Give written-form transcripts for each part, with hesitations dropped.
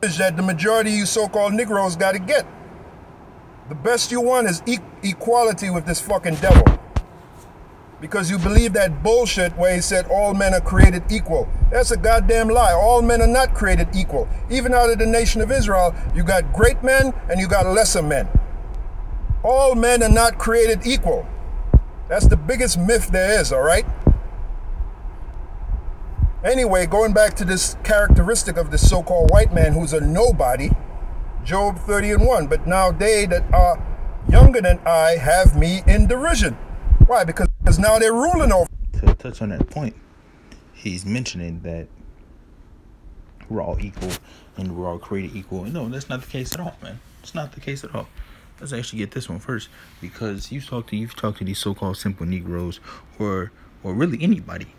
that the majority of you so-called Negroes got to get. The best you want is equality with this fucking devil. Because you believe that bullshit where he said all men are created equal. That's a goddamn lie. All men are not created equal. Even out of the nation of Israel, you got great men and you got lesser men. All men are not created equal. That's the biggest myth there is, all right? Anyway, going back to this characteristic of this so-called white man who's a nobody, Job 30:1. But now they that are younger than I have me in derision. Why? Because now they're ruling over. To touch on that point, he's mentioning that we're all equal and we're all created equal. No, that's not the case at all, man. It's not the case at all. Let's actually get this one first, because you've talked to these so-called simple Negroes, or really anybody,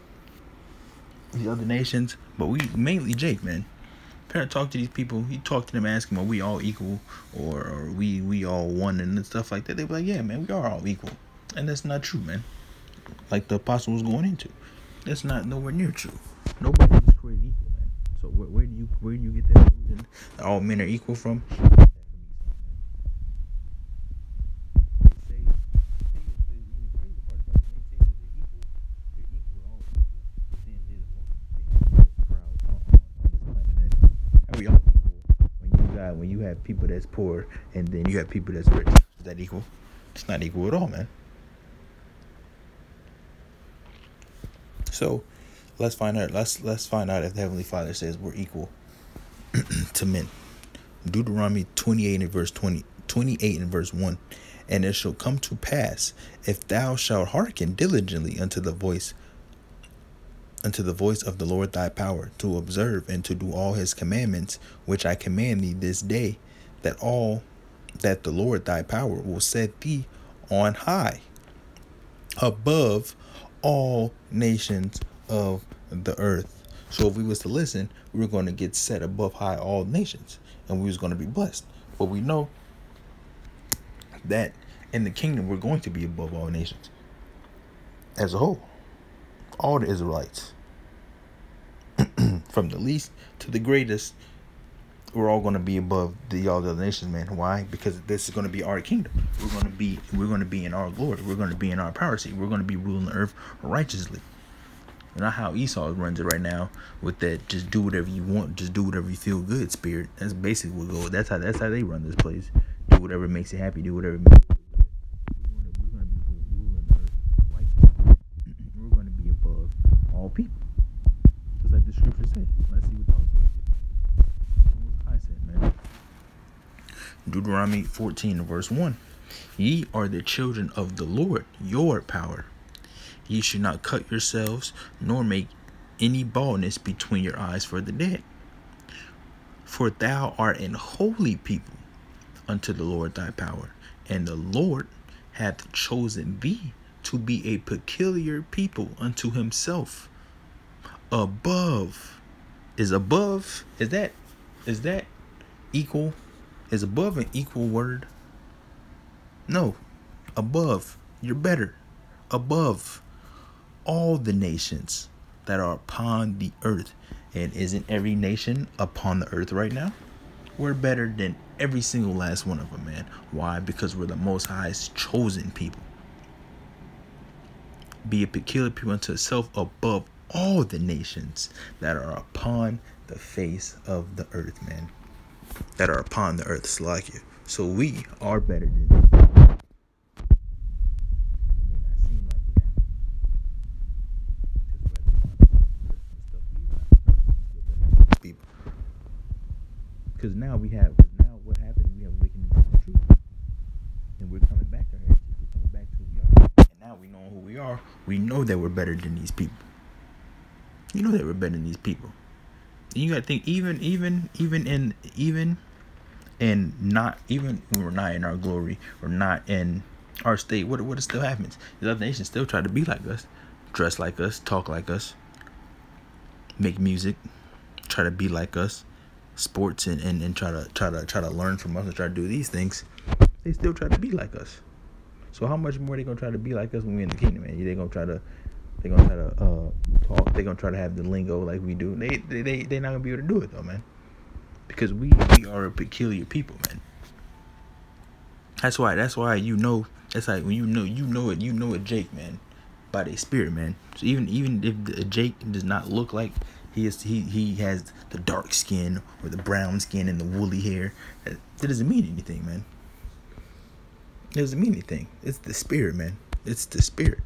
the other nations, but we mainly Jake, man. Parent talk to these people. You talk to them, ask them, are we all equal, or we all one, and stuff like that. They be like, yeah, man, we are all equal, and that's not true, man. Like the apostle was going into, that's not nowhere near true. Nobody is created equal, man. So where do you get that illusion that all men are equal from? When you have people that's poor and then you have people that's rich, is that equal? It's not equal at all, man. So let's find out. Let's find out if the Heavenly Father says we're equal to men. Deuteronomy 28 and verse 1. And it shall come to pass, if thou shalt hearken diligently unto the voice of the Lord thy power, to observe and to do all his commandments, which I command thee this day, that the Lord thy power will set thee on high above all nations of the earth. So if we was to listen, we were going to get set above high all nations, and we was going to be blessed. But we know that in the kingdom, we're going to be above all nations as a whole. All the Israelites, from the least to the greatest, we're all going to be above all the other nations, man. Why? Because this is going to be our kingdom. We're going to be in our glory. We're going to be in our power seat. We're going to be ruling the earth righteously. Not how Esau runs it right now with that just do whatever you want, just do whatever you feel good spirit. That's basically what goes. That's how they run this place. Do whatever makes you happy. Do whatever makes you feel good. We're going to be ruling the earth righteously. We're going to be above all people. Just like the scripture said. Let's see what the also I said, man. Deuteronomy 14 verse 1. Ye are the children of the Lord, your power. Ye should not cut yourselves, nor make any baldness between your eyes for the dead. For thou art an holy people unto the Lord thy power, and the Lord hath chosen thee to be a peculiar people unto himself. Above is that equal? Is above an equal word? No. Above, you're better. Above all the nations that are upon the earth. And isn't every nation upon the earth right now? We're better than every single last one of them, man. Why? Because we're the Most High's chosen people. Be a peculiar people unto itself above all the nations that are upon the face of the earth, man. That are upon the earth, Slakia. So we are better than them. Because now what happened, we have awakened to the truth. And we're coming back to heritage. We're coming back to who we are. And now we know who we are. We know that we're better than these people. You know that we're better than these people. And you gotta think, even not even when we're not in our glory, or not in our state, what still happens? The other nations still try to be like us, dress like us, talk like us, make music, try to be like us. Sports and try to learn from us and try to do these things. They still try to be like us. So how much more they gonna try to be like us when we're in the kingdom, man? They're gonna try to talk. They're gonna try to have the lingo like we do. They're not gonna be able to do it though, man. because we are a peculiar people, man. That's why you know. It's like when you know it, Jake, man, by their spirit, man. So even if Jake does not look like he has the dark skin or the brown skin and the woolly hair, that doesn't mean anything, man. It doesn't mean anything. It's the spirit, man. It's the spirit.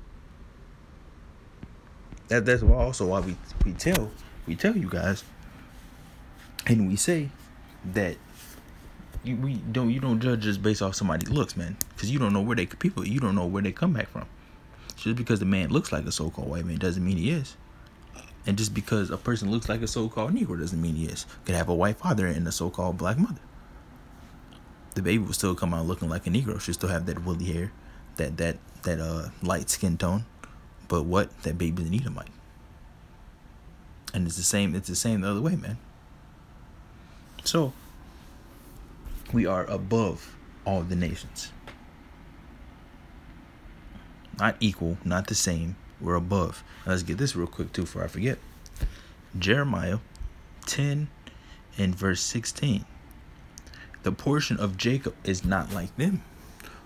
That's why we tell you guys, and we say that you don't judge just based off somebody's looks, man, because you don't know where they come back from. Just because the man looks like a so-called white man doesn't mean he is, and just because a person looks like a so-called Negro doesn't mean he is. Could have a white father and a so-called black mother. The baby will still come out looking like a Negro. She'll still have that woolly hair, that light skin tone, but that baby's an Edomite. And it's the same the other way, man. So we are above all the nations. Not equal, not the same. We're above. Now let's get this real quick too before I forget. Jeremiah 10 and verse 16. The portion of Jacob is not like them,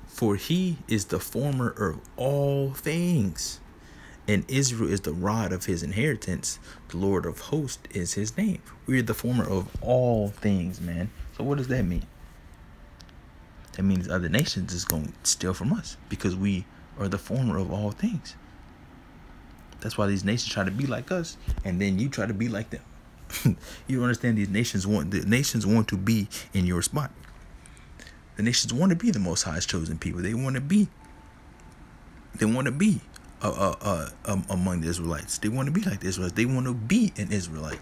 for he is the former of all things, and Israel is the rod of his inheritance. The Lord of hosts is his name. We're the former of all things, man. So what does that mean? That means other nations is going to steal from us because we are the former of all things. That's why these nations try to be like us, and then you try to be like them. You don't understand. The nations want to be in your spot. The nations want to be the Most High's chosen people. They want to be among the Israelites. They want to be like the Israelites. They want to be an Israelite.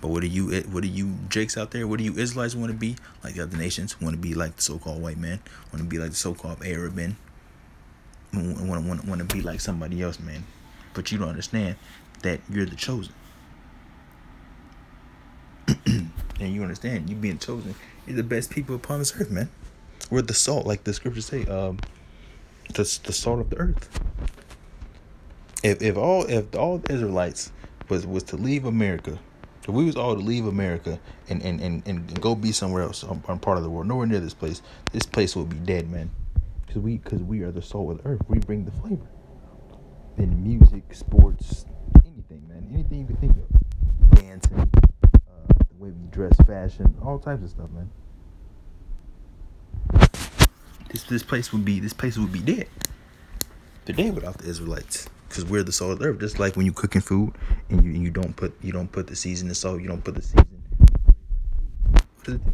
But what do you Jakes out there? What do you Israelites want to be? Like the other nations want to be like the so-called white man. Want to be like the so-called Arab man. Want to be like somebody else, man. But you don't understand that you're the chosen. And you understand, you being chosen, you're the best people upon this earth, man. We're the salt, like the scriptures say, the salt of the earth. If all the Israelites was to leave America, if we was all to leave America and go be somewhere else on part of the world, nowhere near this place would be dead, man. Because we are the salt of the earth. We bring the flavor. In music, sports, anything, man. Anything you can think of. Dancing, the way we dress, fashion, all types of stuff, man. This place would be dead. They're dead without the Israelites. Because we're the salt of the earth. Just like when you cooking food and you don't put the seasoning salt, you don't put the seasoning. What does it taste like?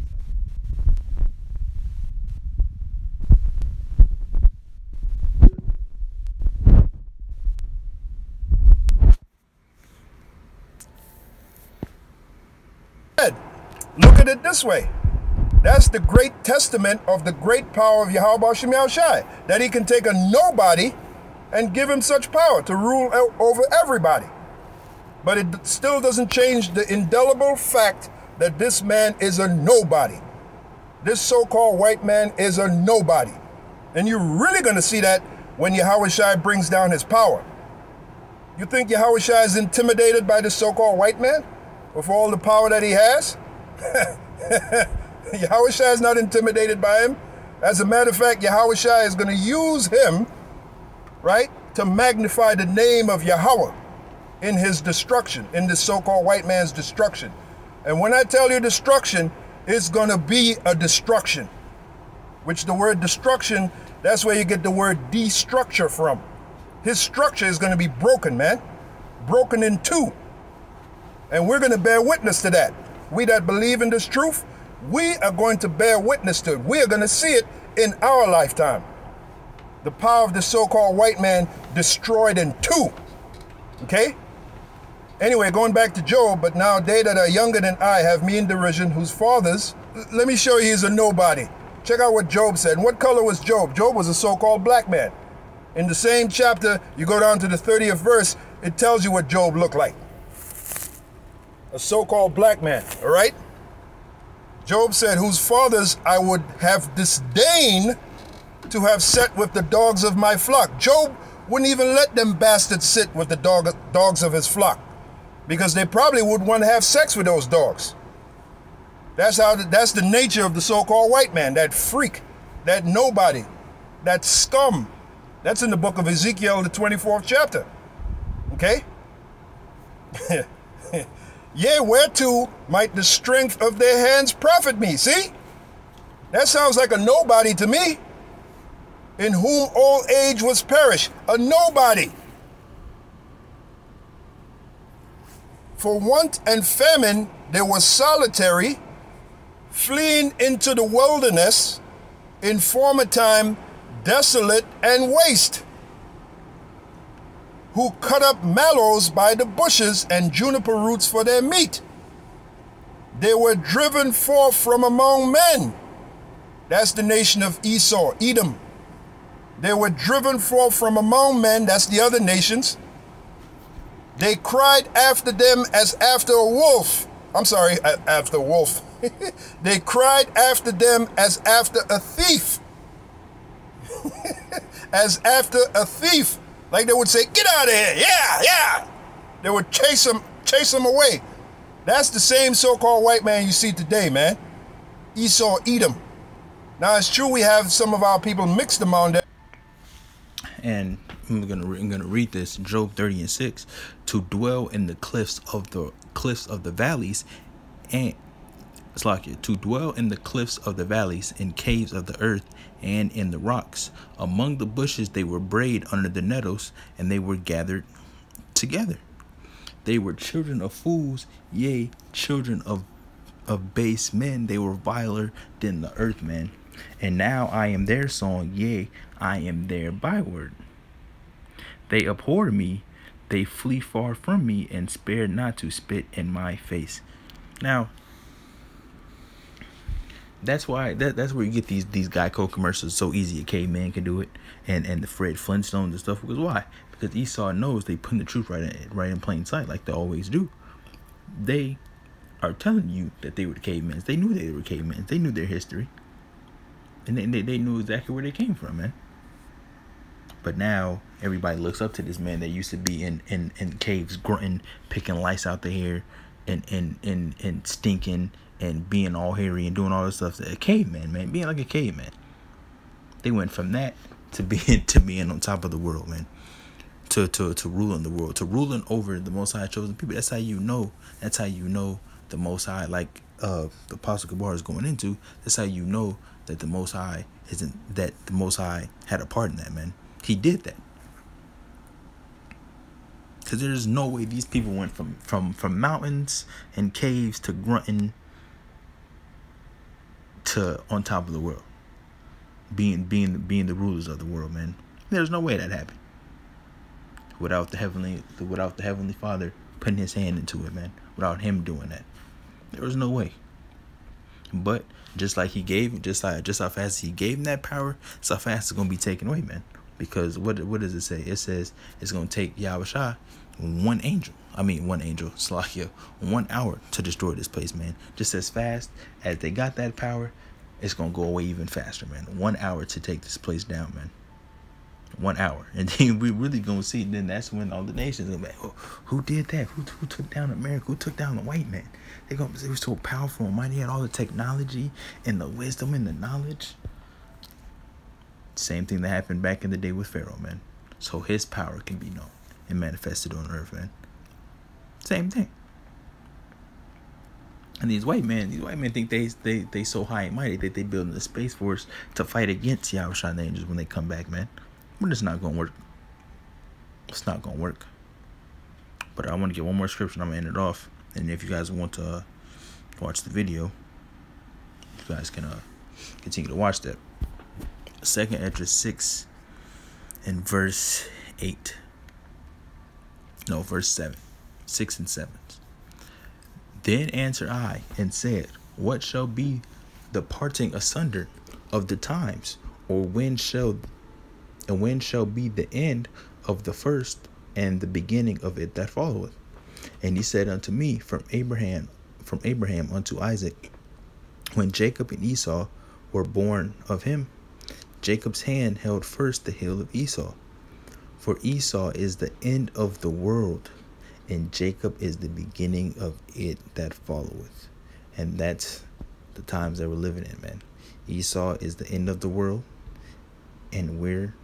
Look at it this way. That's the great testament of the great power of Yahweh Shem Yahushai, that he can take a nobody and give him such power to rule over everybody. But it still doesn't change the indelible fact that this man is a nobody. This so-called white man is a nobody. And you're really going to see that when Yahushai brings down his power. You think Yahushai is intimidated by this so-called white man with all the power that he has? Yahushua is not intimidated by him. As a matter of fact, Yahushua is going to use him, right, to magnify the name of Yahweh in his destruction, in this so-called white man's destruction. And when I tell you destruction, it's going to be a destruction, which the word destruction, that's where you get the word destructure from. His structure is going to be broken, man, broken in two. And we're going to bear witness to that. We that believe in this truth, we are going to bear witness to it. We are going to see it in our lifetime. The power of the so-called white man destroyed in two. Okay? Anyway, going back to Job, but now they that are younger than I have me in derision, whose fathers, let me show you he's a nobody. Check out what Job said. And what color was Job? Job was a so-called black man. In the same chapter, you go down to the 30th verse, it tells you what Job looked like. A so-called black man, all right? Job said, whose fathers I would have disdained to have set with the dogs of my flock. Job wouldn't even let them bastards sit with the dogs of his flock, because they probably would want to have sex with those dogs. That's the nature of the so-called white man, that freak, that nobody, that scum. That's in the book of Ezekiel, the 24th chapter. Okay? Yea, whereto might the strength of their hands profit me? See? That sounds like a nobody to me. In whom old age was perished. A nobody. For want and famine there was solitary, fleeing into the wilderness, in former time desolate and waste, who cut up mallows by the bushes and juniper roots for their meat. They were driven forth from among men. That's the nation of Esau, Edom. They were driven forth from among men. That's the other nations. They cried after them as after a wolf. I'm sorry, after a wolf. They cried after them as after a thief. As after a thief. Like they would say, get out of here. Yeah, yeah. They would chase them away. That's the same so-called white man you see today, man. Esau, Edom. Now, it's true we have some of our people mixed among them. And I'm gonna read this, Job 30:6, to dwell in the cliffs of the valleys, and it's like it, to dwell in the cliffs of the valleys, in caves of the earth, and in the rocks. Among the bushes they were brayed under the nettles, and they were gathered together. They were children of fools, yea, children of base men. They were viler than the earth, man. And now I am their song, yea, I am their byword. They abhor me, they flee far from me, and spare not to spit in my face. Now, that's why that's where you get these Geico commercials so easy. A caveman can do it, and the Fred Flintstones and stuff. Because why? Because Esau knows they putting the truth right in plain sight, like they always do. They are telling you that they were the cavemen. They knew they were cavemen. They knew their history. And they knew exactly where they came from, man. But now everybody looks up to this man that used to be in caves, grunting, picking lice out the hair, and stinking, and being all hairy and doing all this stuff. A caveman, man, being like a caveman. They went from that to being on top of the world, man. To ruling the world, to ruling over the Most High chosen people. That's how you know. That's how you know the Most High, like the Apostle Kabar is going into. That's how you know that the Most High had a part in that, man. He did that. Because there's no way these people went from mountains and caves to grunting to on top of the world, being the rulers of the world, man. There's no way that happened without the heavenly Father putting his hand into it, man. Without him doing that, there was no way. But just how fast he gave him that power, that's how fast it's gonna be taken away, man. Because what does it say? It says it's gonna take Yahushua 1 hour to destroy this place, man. Just as fast as they got that power, it's gonna go away even faster, man. 1 hour to take this place down, man. 1 hour, and then we really gonna see. Then that's when all the nations gonna be like, oh, who did that? Who took down America? Who took down the white man? They were so powerful and mighty, had all the technology and the wisdom and the knowledge. Same thing that happened back in the day with Pharaoh, man. So his power can be known and manifested on earth, man. Same thing. And these white men think they so high and mighty that they building a space force to fight against Yahushua and the angels when they come back, man. But it's not gonna work. It's not gonna work. But I want to get one more scripture. I'm gonna end it off. And if you guys want to watch the video, you guys can continue to watch that. 2nd Esdras 6 and verse 8. No, verse 7. 6 and 7. Then answered I and said, what shall be the parting asunder of the times, or when shall be the end of the first and the beginning of it that followeth? And he said unto me, from Abraham unto Isaac, when Jacob and Esau were born of him, Jacob's hand held first the heel of Esau. For Esau is the end of the world, and Jacob is the beginning of it that followeth. And that's the times that we're living in, man. Esau is the end of the world, and we're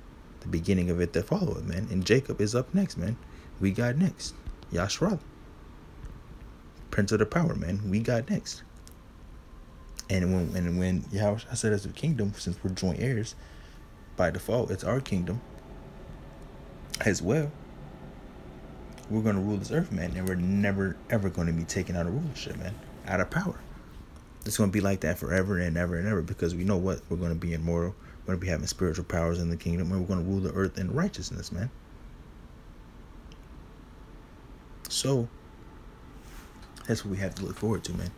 the beginning of it that follow it, man. And Jacob is up next, man. We got next. Yashra, Prince of the Power, man. We got next. And when Yahweh said as a kingdom, since we're joint heirs, by default, it's our kingdom as well. We're going to rule this earth, man. And we're never, ever going to be taken out of rulership, man. Out of power. It's going to be like that forever and ever and ever, because we know what? We're going to be immortal. We're going to be having spiritual powers in the kingdom, and we're going to rule the earth in righteousness, man. So that's what we have to look forward to, man.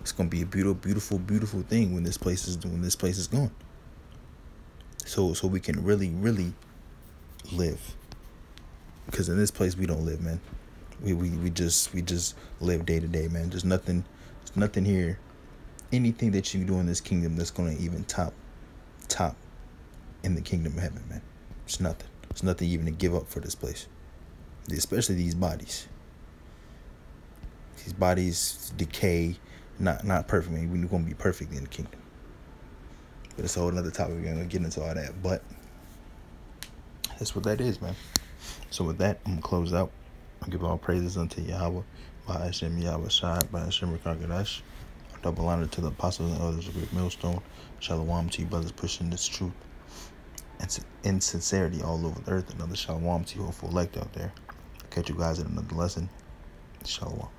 It's going to be a beautiful, beautiful, beautiful thing when this place is gone. So we can really, really live. Because in this place we don't live, man. We just live day to day, man. There's nothing here. Anything that you do in this kingdom that's going to even top in the kingdom of heaven, man. It's nothing. It's nothing even to give up for this place. Especially these bodies. These bodies decay, not perfect, man. We're going to be perfect in the kingdom. But it's a whole other topic. We're going to get into all that. But that's what that is, man. So with that, I'm going to close out. I give all praises unto Yahweh. By Hashem Yahweh Shai, by Hashem Rakakadash. Double honor to the apostles and others of Great Millstone. Shalom to you brothers pushing this truth and insincerity all over the earth. Another shalom to you hopeful elect out there. Catch you guys in another lesson. Shalom.